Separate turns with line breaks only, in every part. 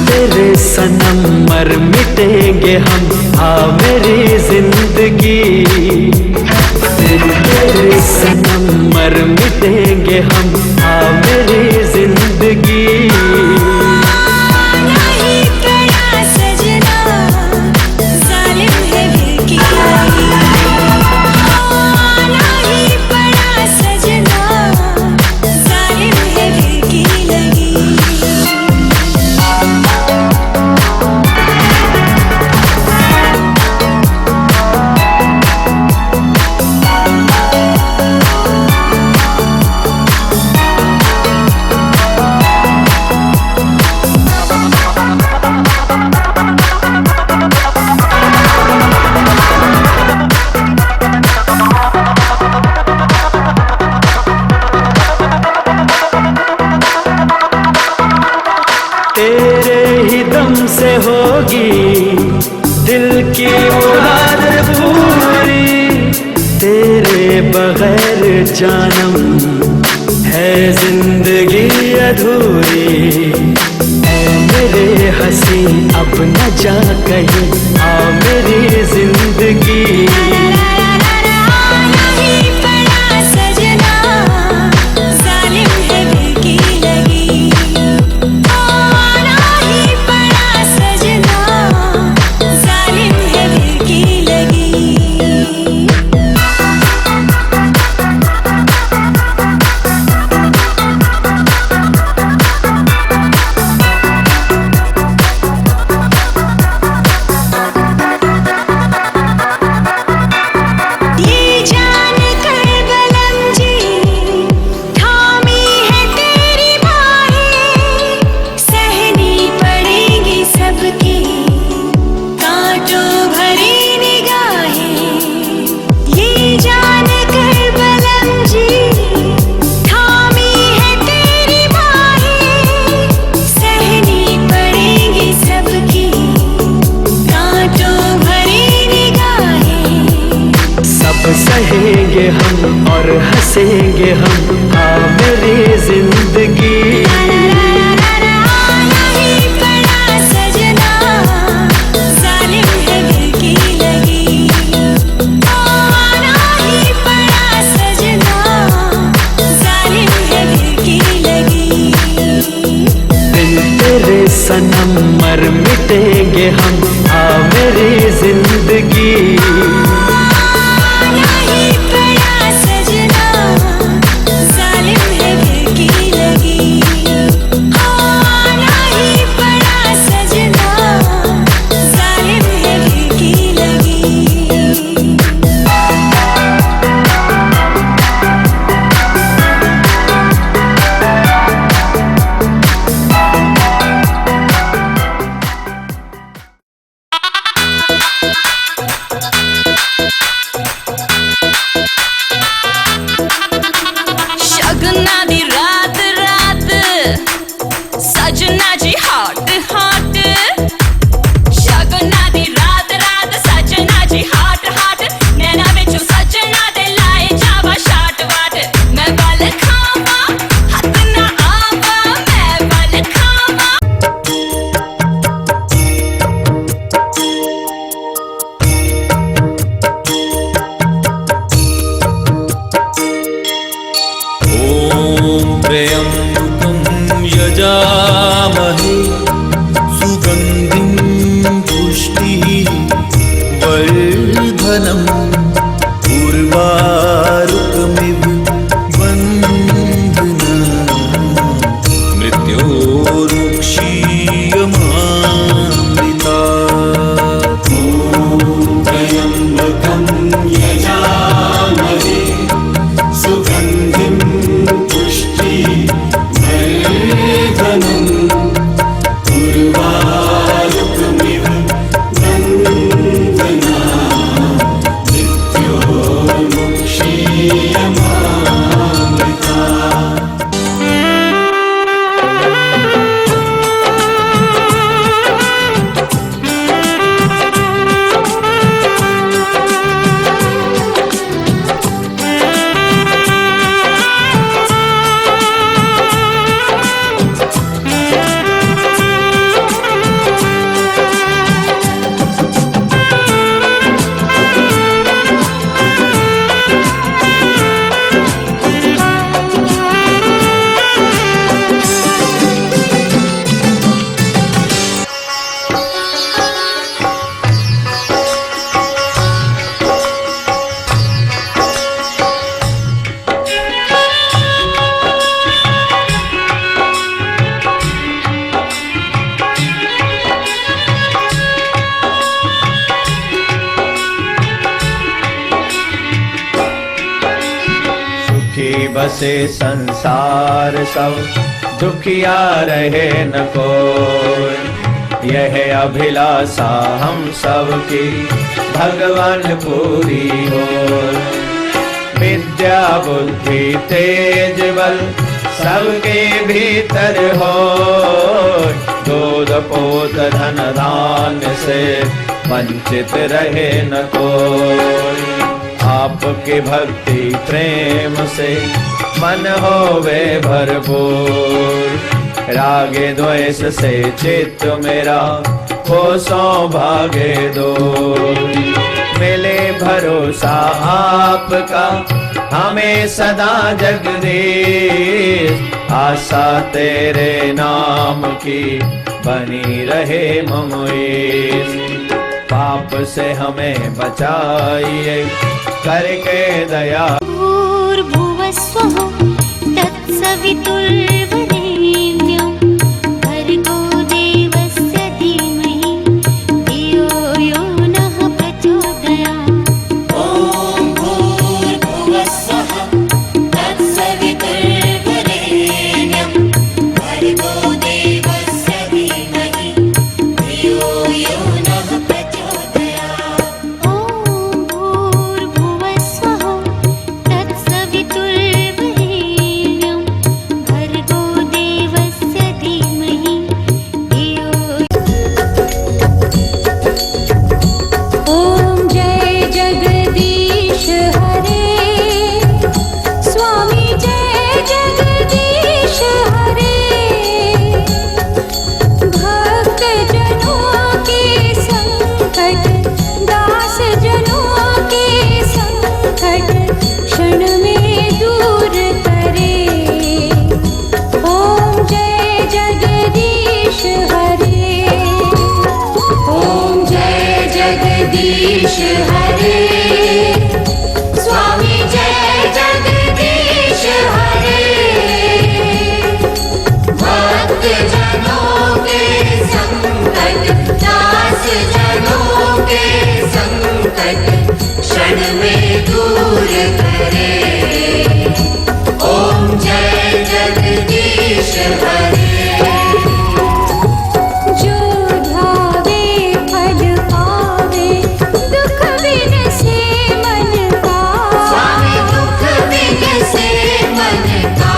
तेरे सनम मर मिटेंगे हम, हाँ मेरी जिंदगी। तेरे सनम मर मिटेंगे हम, हाँ मेरी जिंदगी। तेरे ही दम से होगी दिल की मुराद पूरी, तेरे बगैर जानम है जिंदगी अधूरी। ऐ मेरे हंसी अब न जा कहीं, आ मेरी जिंदगी। सहेंगे हम और हंसेंगे हम, हाँ मेरी जिंदगी। तेरे सनम मर मिटेंगे हम, हाँ मेरी जिंदगी।
सजना जी हॉट हॉट, शगुना दी रात रात सजना जी हॉट हॉट। नैना बिचू सजना दे लाए जावा शाट वाट। मैं बल खावा हथ ना आवा, मैं बल खावा।
ओम त्र्यंबकं यजामहे बसे संसार सब, दुखिया रहे न कोई। यह अभिलाषा हम सब की भगवान पूरी हो। विद्या बुद्धि तेज बल सबके भीतर हो। दूध पोत धन दान से वंचित रहे न कोई। आपके भक्ति प्रेम से मन होवे भरपूर। रागे द्वेष से चित्त मेरा हो सौभाग्य दूर। मिले भरोसा आपका हमें सदा जगदीश। आशा तेरे नाम की बनी रहे ममोईश। पाप से हमें बचाइए करके दया।
भूर्भुवस्वः तत्सवितुर्वरेण्यं भर्गो देवस्य धीमहि धियो यो नः प्रचोदयात्।
ॐ भूर्भुवस्वः तत्सवितुर्वरेण्यं भर्गो देवस्य धीमहि धियो यो नः प्रचोदयात्।
ॐ भूर्भुवस्वः तत्सवितुर्वरेण्यं भर्गो देवस्य धीमहि धियो। ॐ जय जगदीश हरे स्वामी, जय जगदीश हरे। भक्त जनों के संकट, दास जनों के संकट क्षण में दूर करे। ओम जय जगदीश हरे।
ॐ जय जगदीश हरे स्वामी, जय जगदीश हरे। भक्त जनों के संकट, दास जनों के संकट क्षण में दूर करे। ॐ जय जगदीश हरे।
जो ध्यावे फल पावे, दुख बिन से मन का।
स्वामी दुख बिन से मन का।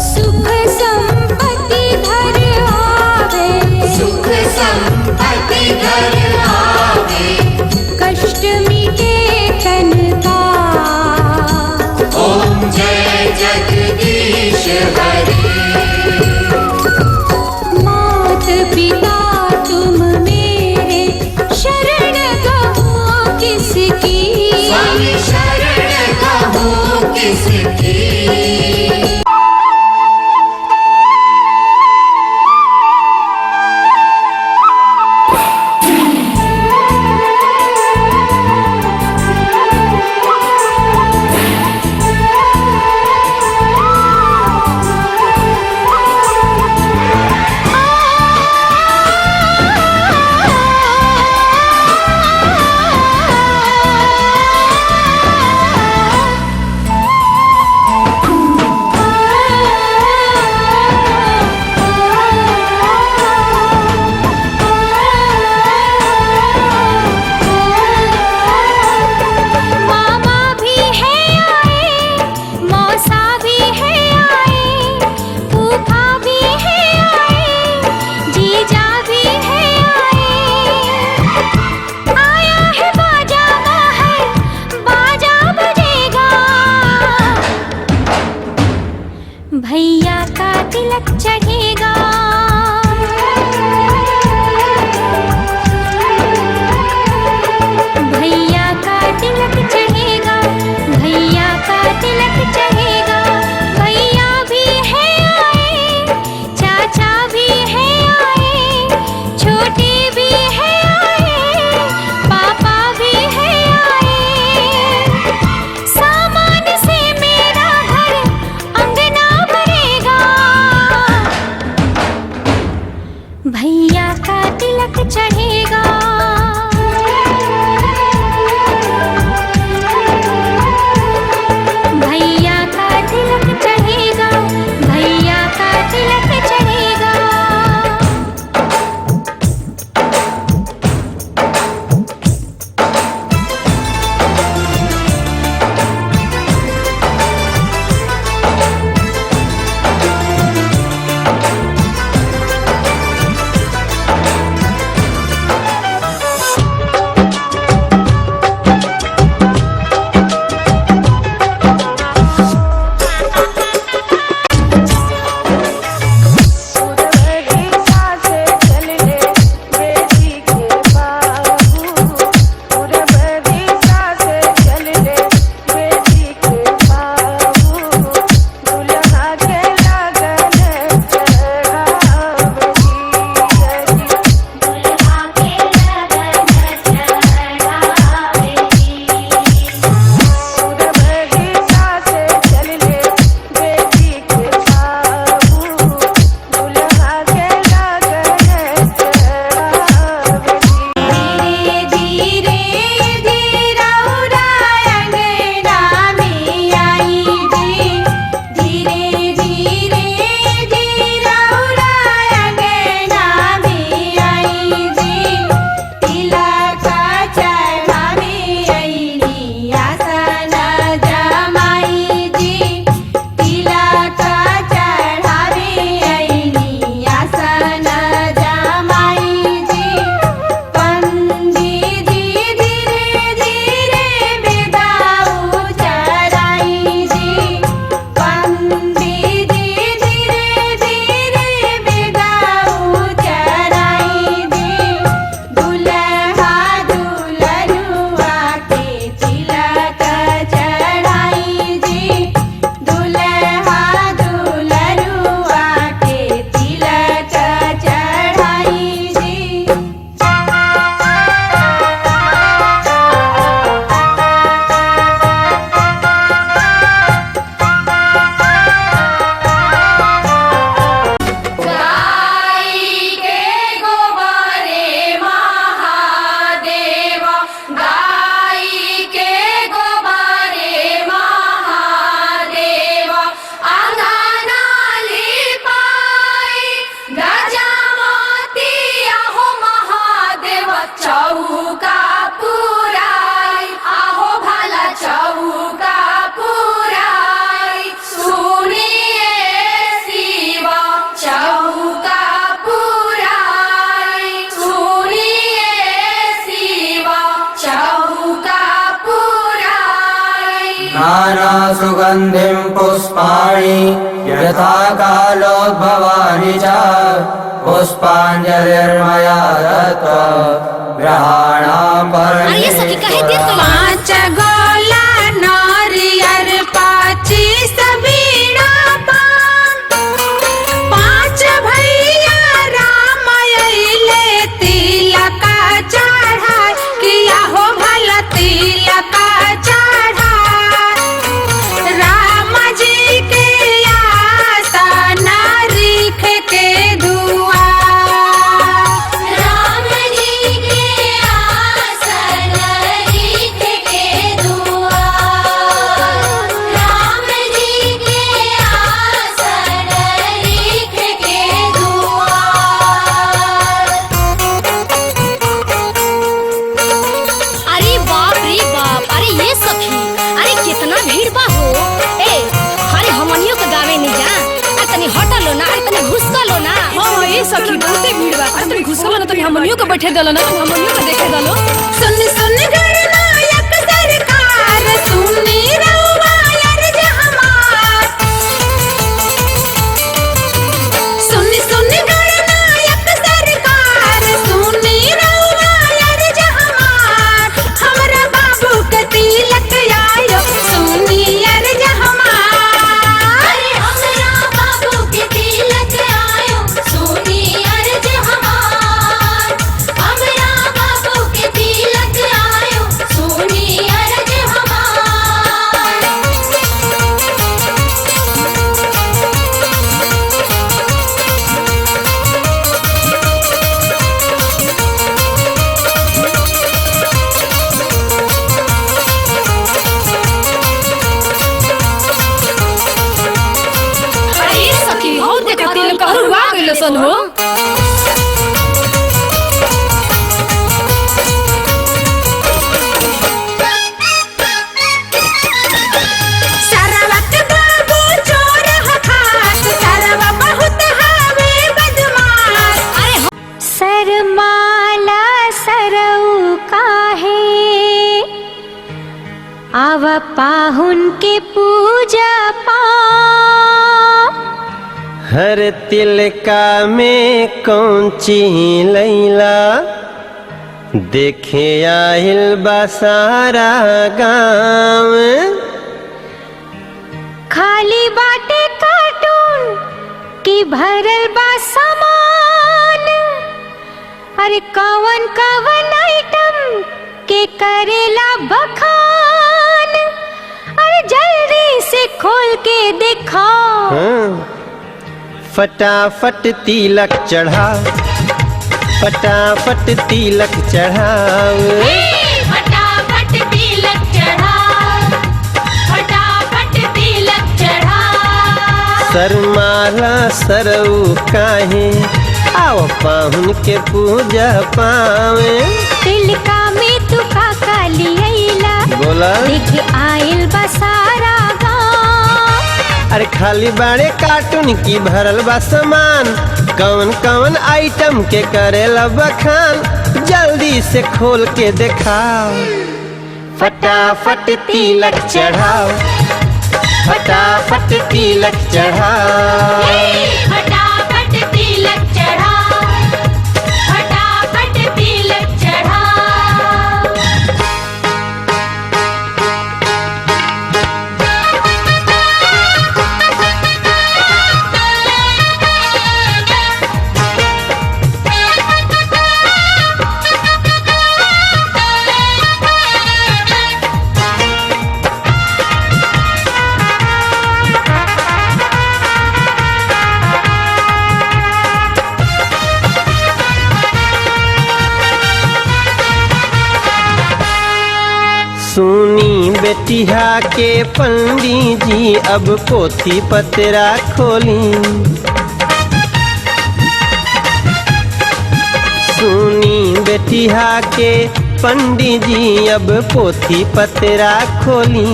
सुख संपत्ति घर आवे,
सुख संपत्ति घर आवे।
कष्ट मिटे तन का।
ॐ जय जगदीश हरे।
मात पिता तुम मेरे, शरण कहूँ किसकी।
स्वामी शरण कहूँ किसकी।
सुगन्धिं पुष्पाणि यथा कालोद्भवानि च पुष्पाञ्जलिर्मया दत्त्वा ग्रहाणां
अरे ये सखी कहे देर तो
पाँच गोला नारियर पाची सबीड़ा पान पाँच भैया राम अइले तिलक चढ़ा किया हो भला तिलक चढ़ा राम जी के आसन रिख के दुआ
राम जी के आसन रिख के दुआ राम जी के आसन रिख के दुआ
अरे बाप रे बाप, अरे ये सखी, अरे कितना भीड़ बा हो। ए अरे हमनियो के गावे नहीं जा, अरे तनी हटलो ना, अरे तनी घुसका लो ना।
हाँ ये सखी बहुते भीड़ बा। अरे तनी घुसलो ना, तनी हमनियो के बैठे दलो ना, तनी हमनियो के देखे दलो।
सुन सुन गणनायक सरकार सुनी रउआ अर्ज हमार सुन सुन गणनायक सरकार सुनी रउआ अर्ज हमार हमरा बाबू के तिलक आयो सुनी अर्ज हमार
अरे हमरा बाबू के तिलक आयो सुनी अर्ज हमार हमरा बाबू के तिलक आयो सुनी अर्ज हमार
अरे ये सखी हो देखा तिलक कहरुआ गइल सन हो।
सरवत बाबू चोर हखात सरवा बहुत हवे बदमाश
अरे
सरमाला सरऊ काहे आव पाहुन के पूजा पाओ
हर तिलका में कौंची लैला देखे आहिल बसारा गाँव
खाली बाटे कार्टून की भरल बा सामान अरे कवन कवन आइटम के करेला बखान अरे जल्दी से खोल के दिखाओ
हाँ, फटाफट तिलक चढ़ा फटाफट तिलक चढ़ाओ
फटाफट तिलक चढ़ा फटाफट तिलक चढ़ा
सरमाला सरऊ काहे आओ पाहुन के पूजा पावे
तिलका में तू काका लियला
बोला
देख आइल बसारा गाँव
अरे खाली बाड़े कार्टून की भरल बा सामान कौन कौन आइटम के करेला बखान जल्दी से खोल के दिखाओ फटाफट तिलक चढ़ाओ फटाफट तिलक चढ़ाओ
फटाफट तिलक चढ़ा फटाफट तिलक चढ़ा
सुनी बेटिया के पंडित जी अब पोथी पतरा खोली सुनी बेटिया के पंडित जी अब पोथी पतरा खोली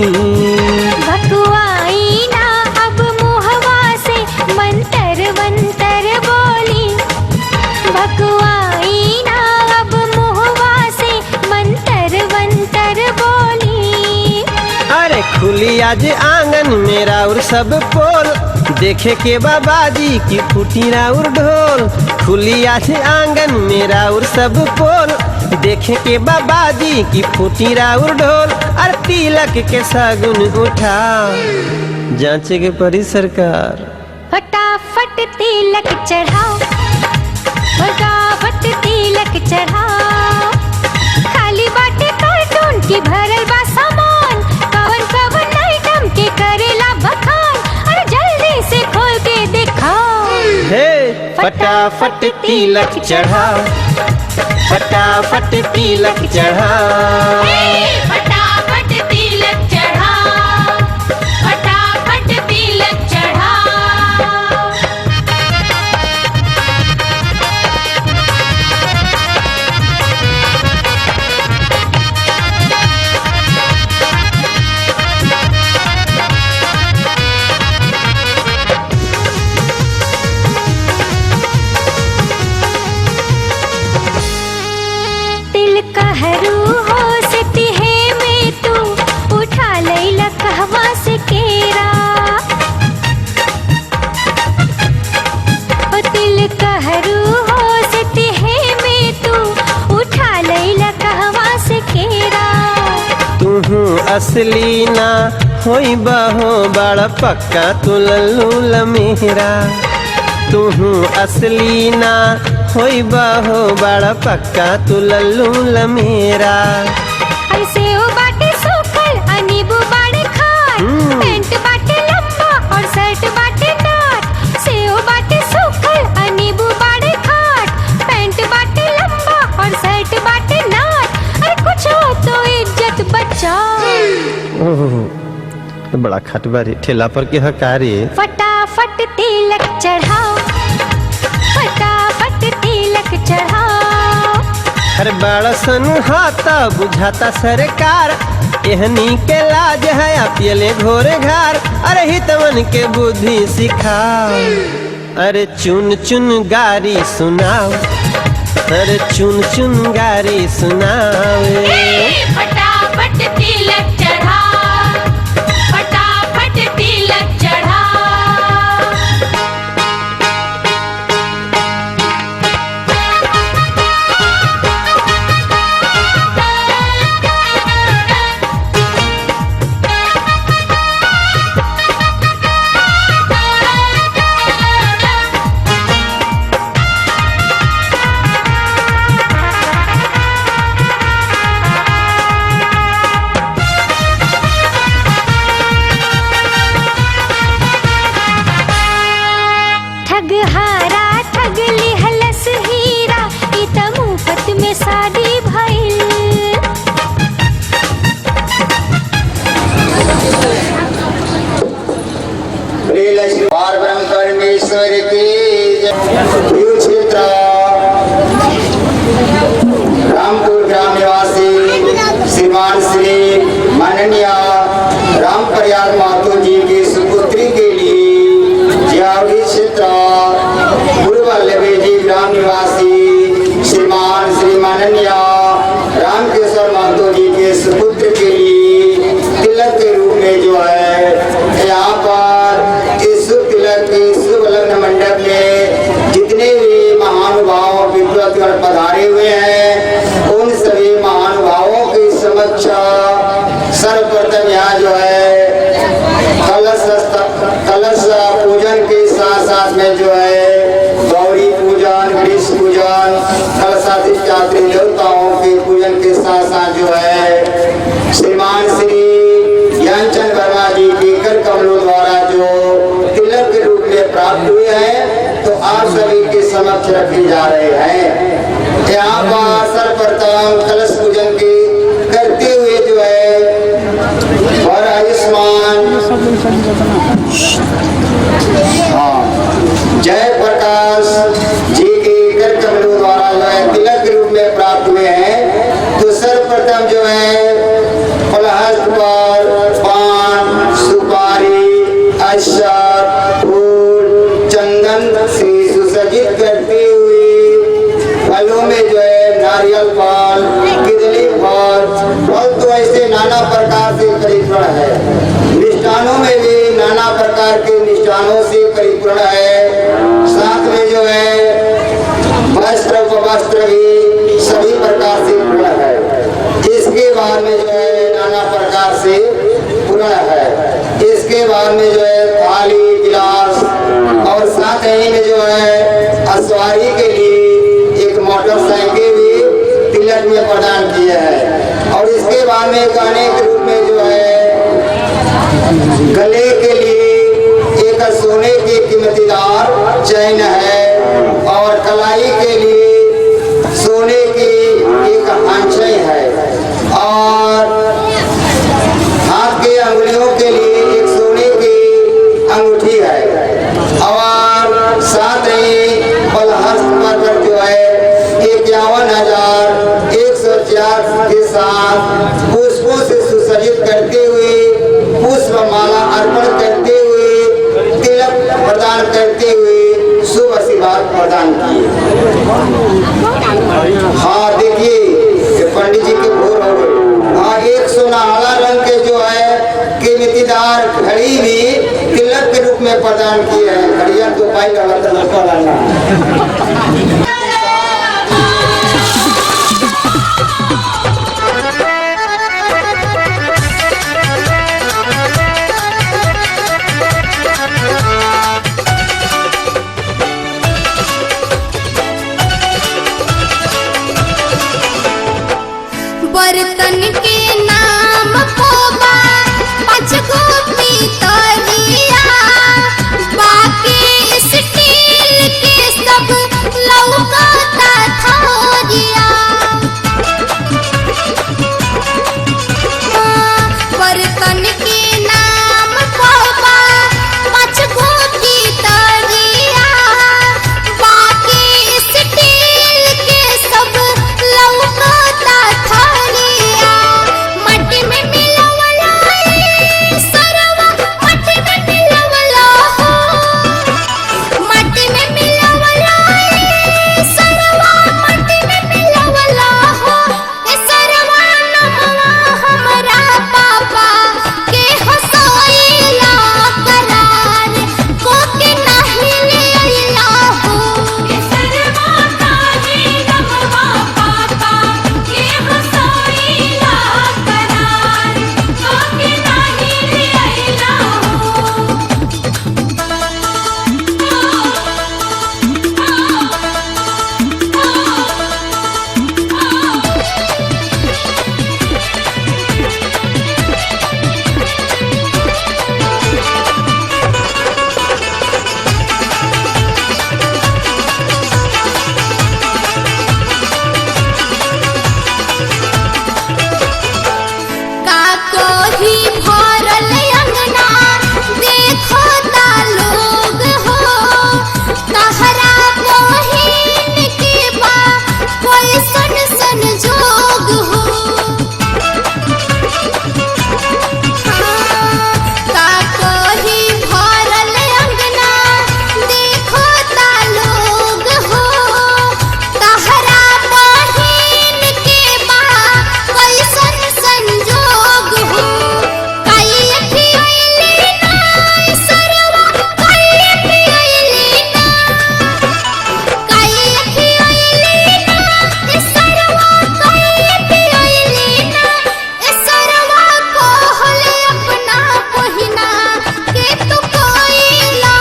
भकुआई ना अब मुहवा से मंतर वंतर बोली भकुआई ना अब मुहवा से मंतर वंतर बोली
अरे खुली आज आंगन में राउर सब पोल, देखे के बाबाजी की फूटी राउर ढोल। खुली आज आंगन में राउर सब पोल, देखे के बाबाजी की फूटी राउर ढोल। और तिलक के सगुन उठा जांचे के परी सरकार।
फटाफट तिलक चढ़ाओ, फटाफट तिलक चढ़ाओ। खाली बाटे कार्टून की भरल बा सामान, कवन कवन आइटम के करेला बखान। अरे जल्दी से खोल के दिखाओ।
हे फटाफट तिलक चढ़ाओ, फटाफट तिलक चढ़ाओ।
फटाफट तिलक चढ़ाओ, फटाफट तिलक चढ़ाओ।
तिल कहरू हो से तिहे में तू उठा लैला कहवा से केरा। ओ तिल कहरू हो से तिहे में तू उठा लैला कहवा से केरा।
तुहू असली ना होई बहो बड़ा पक्का तू लल्लू लमेरा। तुहू असली ना होई बहो बड़ा पक्का तू लल्लू लमेरा।
ऐसे ओ बाटे सूखल अनीबू बाड़े खाट, पैंट बाटे लंबा और शर्ट बाटे नाट। से ओ बाटे सूखल अनीबू बाड़े खाट, पैंट बाटे लंबा और शर्ट बाटे नाट। अरे कुछ हो तो इज्जत बचाओ।
ओह बड़ा खटबारी ठेला पर के हकारी।
फटाफट तिलक चढ़ाओ, फटाफट तिलक चढ़ाओ।
अरे बड़ा सन हाथा बुझाता सरकार, एहनी के लाज है अपियले घोरे घार। अरे हितवन के बुद्धि सिखाओ, अरे चुन चुन गारी सुनाओ, अरे चुन चुन गारी सुनाओ।
फटाफट तिलक चढ़ाओ, फटाफट तिलक चढ़ाओ।
ठग हारा ठग लिहलस हीरा, ई त मुफ्त में शादी भइल।
और ब्रह्म परमेश्वर की रामपुर ग्राम निवासी श्रीमान श्री माननीय राम प्रयाग महतो जी की सुपुत्री के लिए जियावरी क्षेत्र पूर्व लवे जी ग्राम निवासी श्रीमान श्री माननीय रामकेश्वर महतो जी के सुपुत्र के लिए तिलक के रूप में जो है यहाँ पर इस तिलक के शुभ लग्न मंडप में जितने भी महानुभाव विद्वत्गण पधारे हुए हैं, उन सभी महानुभावों के समक्ष सर्वप्रथम यहाँ जो है कलश पूजन के साथ साथ में जो है गौरी पूजन, वृक्ष पूजन, कलशाधिष्ठात्री देवताओं के पूजन के साथ साथ जो है श्रीमान श्री ज्ञानचंद वर्मा जी के कर कमलों द्वारा जो तिलक के रूप में प्राप्त हुए हैं, तो आप सभी के समक्ष रखे जा रहे हैं। यहाँ पर सर्वप्रथम कलश पूजन के करते हुए जो है और आयुष्मान जय प्रकाश जी के कर कमलों द्वारा जो है तिलक के रूप में प्राप्त हुए हैं। तो सर्वप्रथम जो है फलहस्त पर पान, सुपारी, अक्षत, फूल, चंदन से सुसज्जित करते हुए फलों में जो है नारियल फल, किदली फल तो ऐसे नाना प्रकार से परिपूर्ण है। में प्रदान किए हैं। और इसके बाद में गाने के रूप में जो है गले के लिए एक सोने की कीमतीदार चैन है और कलाई के लिए सोने की एक हांछई है और हाथ के अंगुलियों के लिए एक सोने की अंगूठी है और साथ ही बलहस्त पर जो है 51,104 के साथ पुष्पों से सुसज्जित करते हुए पुष्पमाला अर्पण करते हुए तिलक प्रदान करते हुए शुभ आशीर्वाद प्रदान किए। हाँ देखिए पंडित जी के भोर हो गए। हाँ एक सुनहरा रंग के जो है कीमतीदार घड़ी भी तिलक के रूप में प्रदान किए हैं। घड़ियां तो पाई
बर्तन के नाम पोबा पचगो पीतलिया बाकी स्टील के सब लौकता थोरिया। बर्तन के नाम पोबा पचगो पीतलिया बाकी स्टील के सब लौकता थोरिया। मट्टी में मिलवला सरवा मट्टी में मिलवला हो मट्टी में मिलवला सरवा मट्टी में मिलवला हो ए सरवा नमवा हमरा पापा के हसोइला करार को के नहीं ले अइला हो
ए सरवा काजी नमवा पापा के हसोइला करार कोके नाही ले अइला
का कोही भरल अंगना देखो ता लोग हो तहरा बहिन के बा कोई सन संजोग हो। का कोही भरल अंगना देखो ता लोग हो तहरा बहिन के बा कोई सन संजोग हो। काई अखी अइली ना सरवा काई अखी अइली ना काई अखी अइली ना सरवा काई अखी अइली ना सरवा कहल अपना पहिना के तू कोइला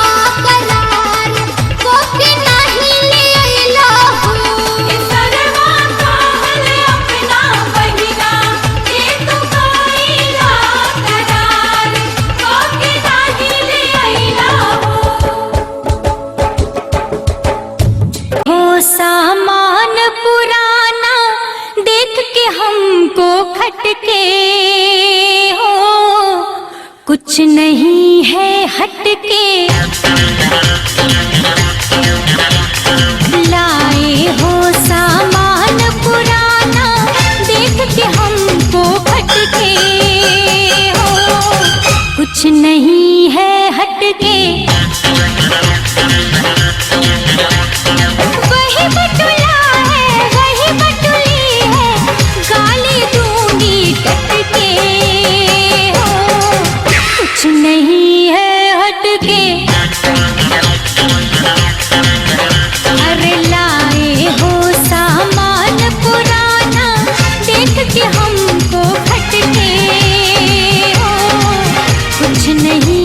करार को के नहीं ले अइला हो
ए सरवा कहल अपना बहिना के तू कोइला करार कोके नाही ले अइला
हो सामान पुराना देख के हमको खटके हो कुछ नहीं है हटके लाए हो सामान पुराना देख के हमको खटके हो कुछ नहीं है हटके। वही बटुला है वही बटुली है गाली दूंगी टटके हो कुछ नहीं है हटके। अरे लाए हो सामान पुराना देख के हमको खटके हो कुछ नहीं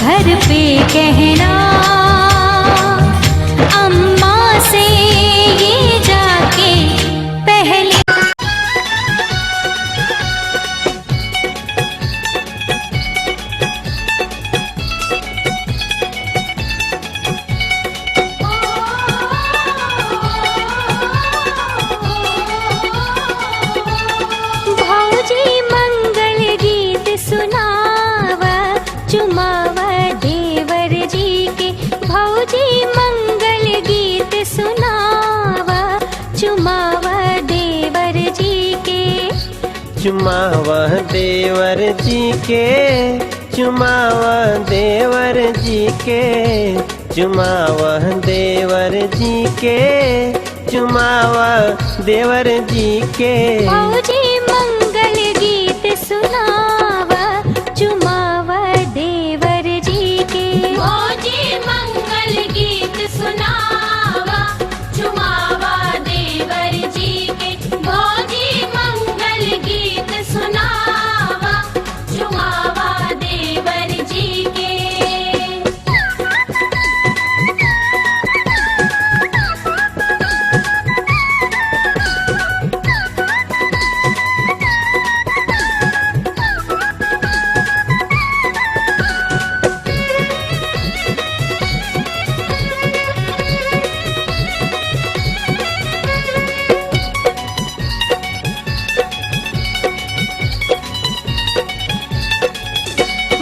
घर पे कहना अम्मा से ये जाके पहले। भौजी मंगल गीत सुनावा चुमावा देवर जी के। भौजी मंगल गीत सुनावा चुमावा देवर जी के।
चुमावा देवर जी के, चुमावा देवर जी के, चुमावा देवर जी के, चुमावा देवर जी के।
भौजी मंगल गीत सुनावा चुमावा देवर जी के।
भौजी मंगल गीत सुनावा चुमावा देवर जी के। भौजी मंगल गीत सुनावा चुमावा देवर जी के।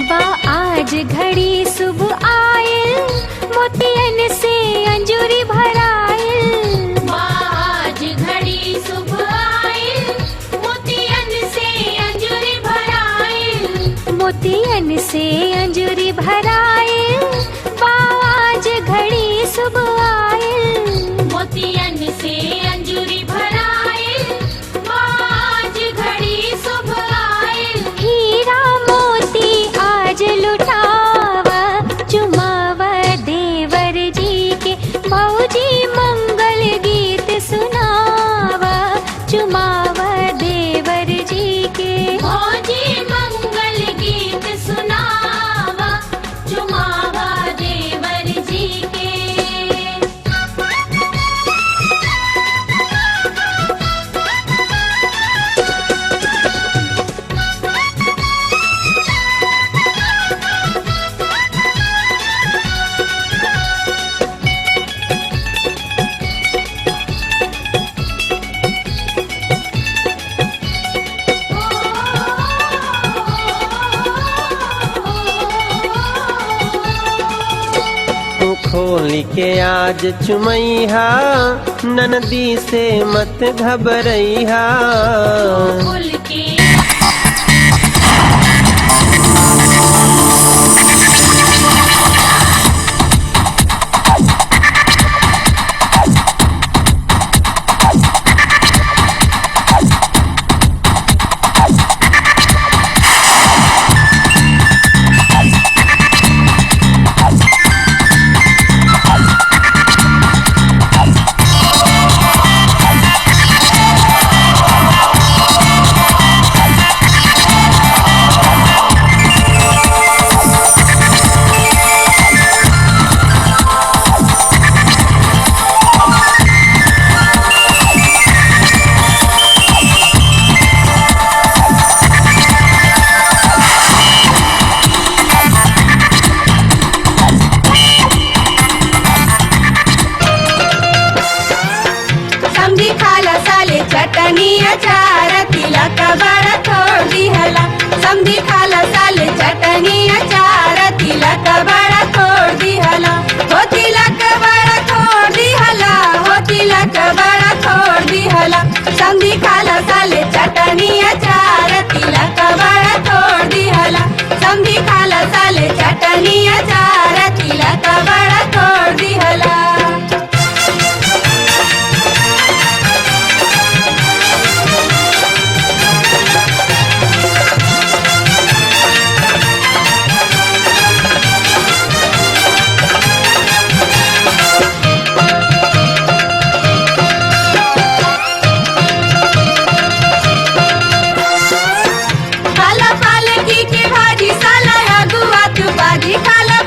बा आज घड़ी शुभ आयल मोतियन से अंजूरी भरायल।
आज घड़ी शुभ आयल मोतियन से अंजूरी भरायल।
मोतियन से अंजूरी भरायल। बा आज घड़ी शुभ आयल।
मोतियन से अंजूरी भरायल। आज घड़ी शुभ आयल।
हीरा मोती आज लुटावा चुमावा देवर जी के। भौजी मंगल गीत सुनावा चुमावा देवर जी के।
भौजी मंगल गीत सुनावा चुमावा देवर जी के।
तू खोल के आज चुमैहा ननदी से मत घबरैहा।
फूल के
चटनी अचार तिलक बड़ा छोड़ दिहला। समधी खाला साल चटनी अचार तिलक बड़ा छोड़ दिहला। हो तिलक बड़ा छोड़ दिहला। हो तिलक बड़ा छोड़ दिहला। समधी खाला साल चटनी अचार तिलक बड़ा छोड़ दिहला। समधी खाला साल चटनी अचार तिलक बड़ा छोड़ दिहला। खाला पालकी के भाजी साला अगुआ तू बाजी खाला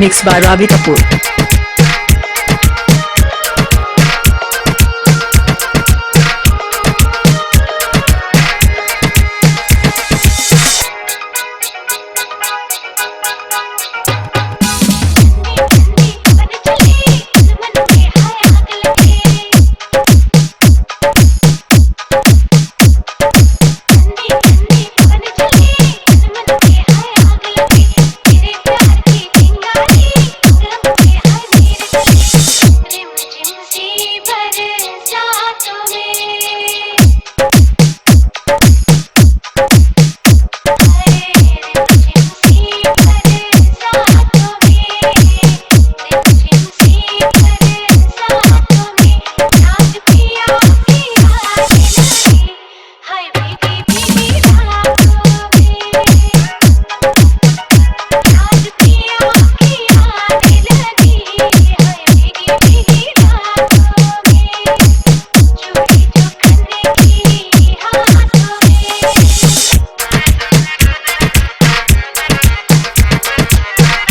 Mixed by Ravi Kapoor.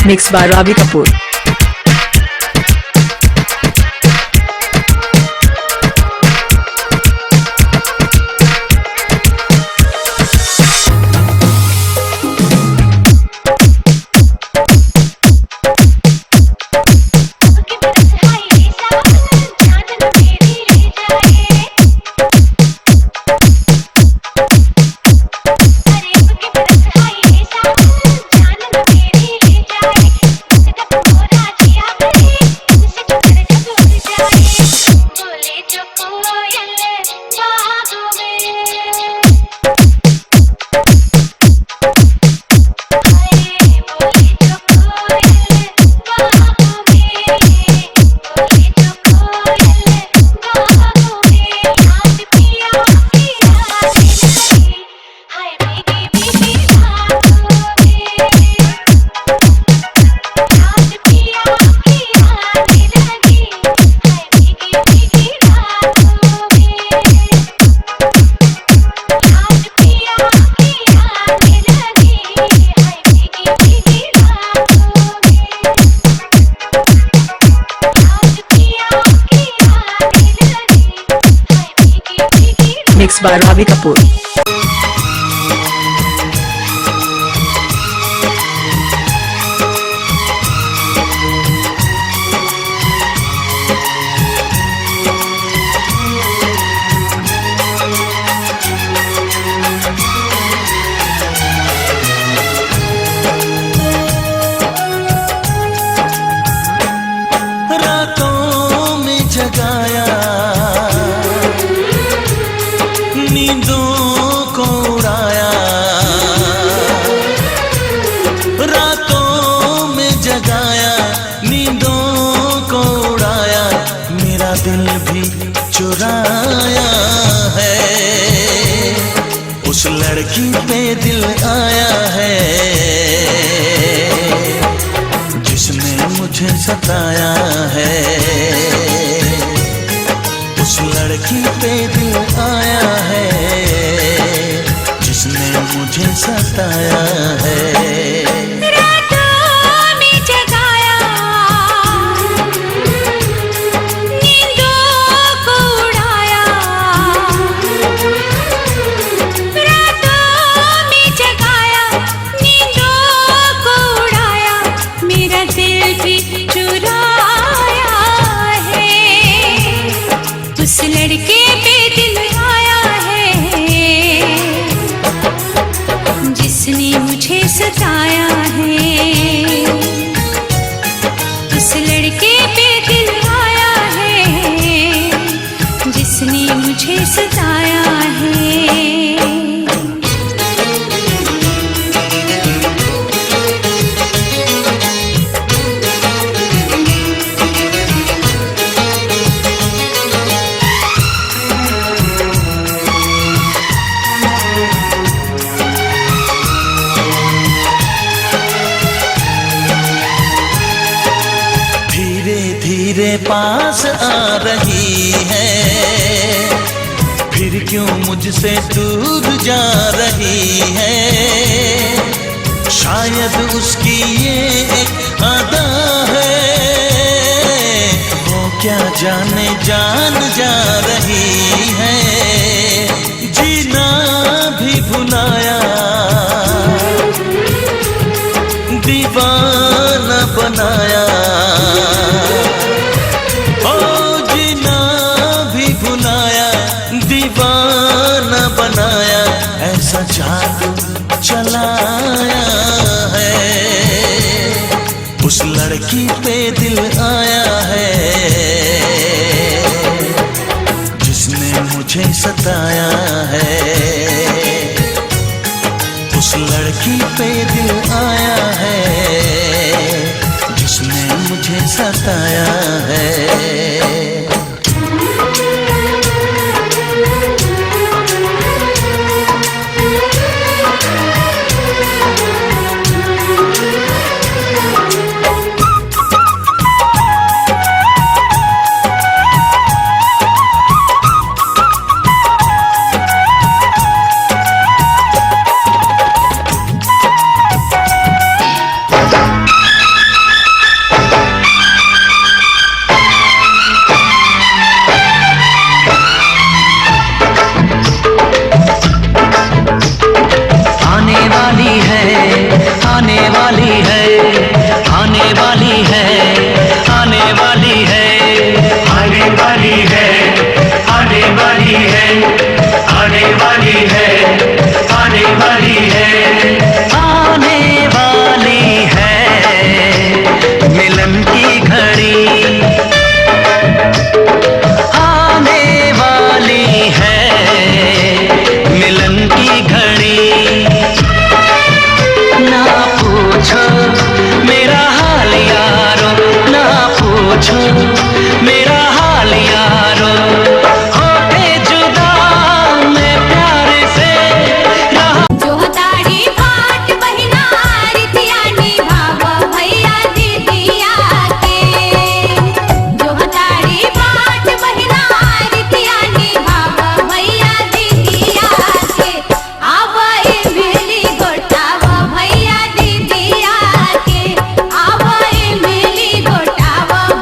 Mixed by Ravi Kapoor. Mixed by Ravi Kapoor.
रातों में जगाया, नींदों को उड़ाया, रातों में जगाया, नींदों को उड़ाया, मेरा दिल भी चुराया है, उस लड़की पे दिल आया है जिसने मुझे सताया है, उस लड़की पे दिल आया है जिसने मुझे सताया है।
उस लड़के पे दिल आया है जिसने मुझे सताया है, उस लड़के पे दिल आया है जिसने मुझे सताया है।
धीरे पास आ रही है, फिर क्यों मुझसे दूर जा रही है, शायद उसकी ये एक अदा है, वो क्या जाने जान जा रही है। जीना भी भुलाया, दीवाना बनाया, ओ जीना भी भुलाया, दीवाना बनाया, ऐसा जादू चलाया है। उस लड़की पे दिल आया है जिसने मुझे सताया है। उस लड़की पे दिल आया है जिसने मुझे सताया है।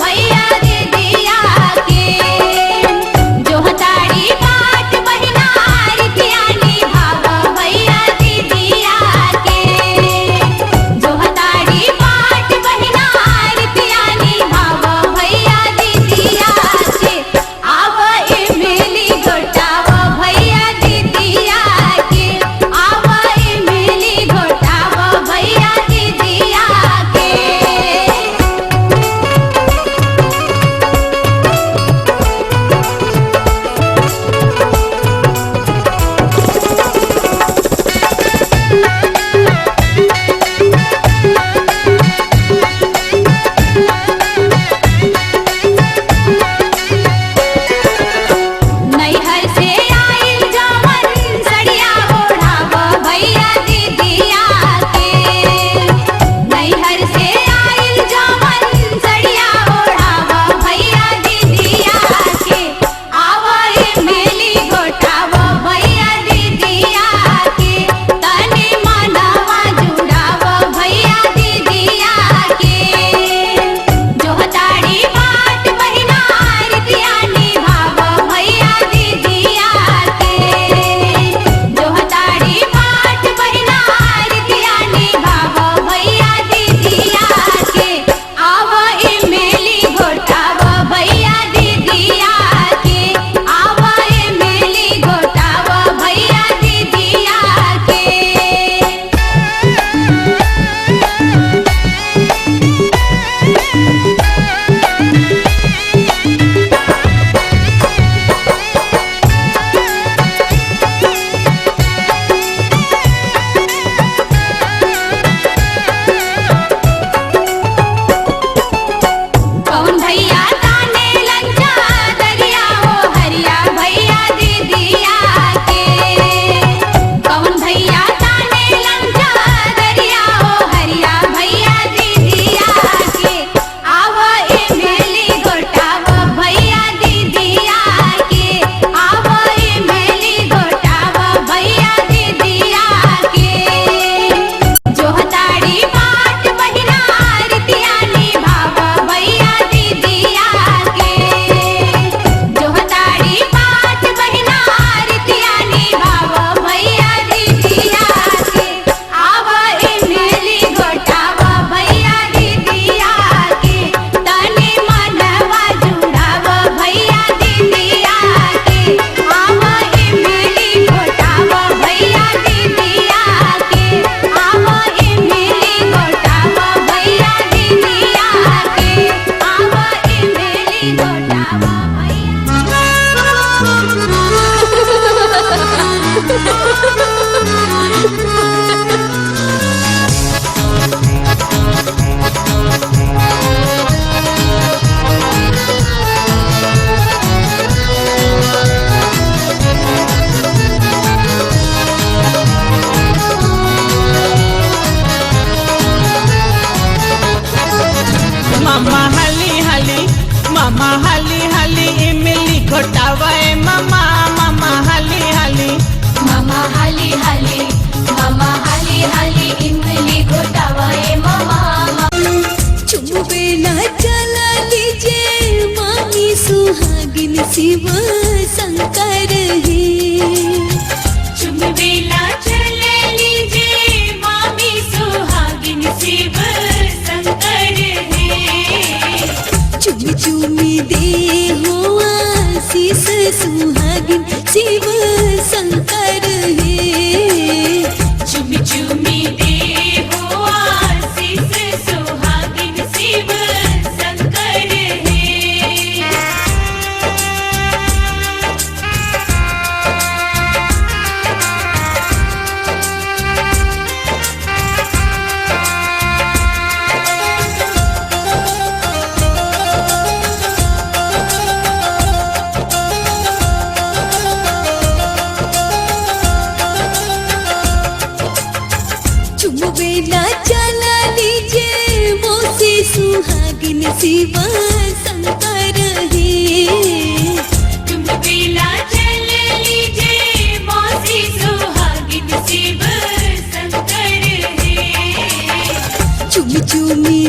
भैया
सुहागिन शिव शंकर है।
चुमी चुमी देवो आशीष सुहागिन शिव शंकर है।
चुमवेला चला लीजिए मोसे सुहागिन शिव शंकर है।
तुम बेला चल लीजिए मौसी सुहागिन शिव शंकर है।
चुमी चुमी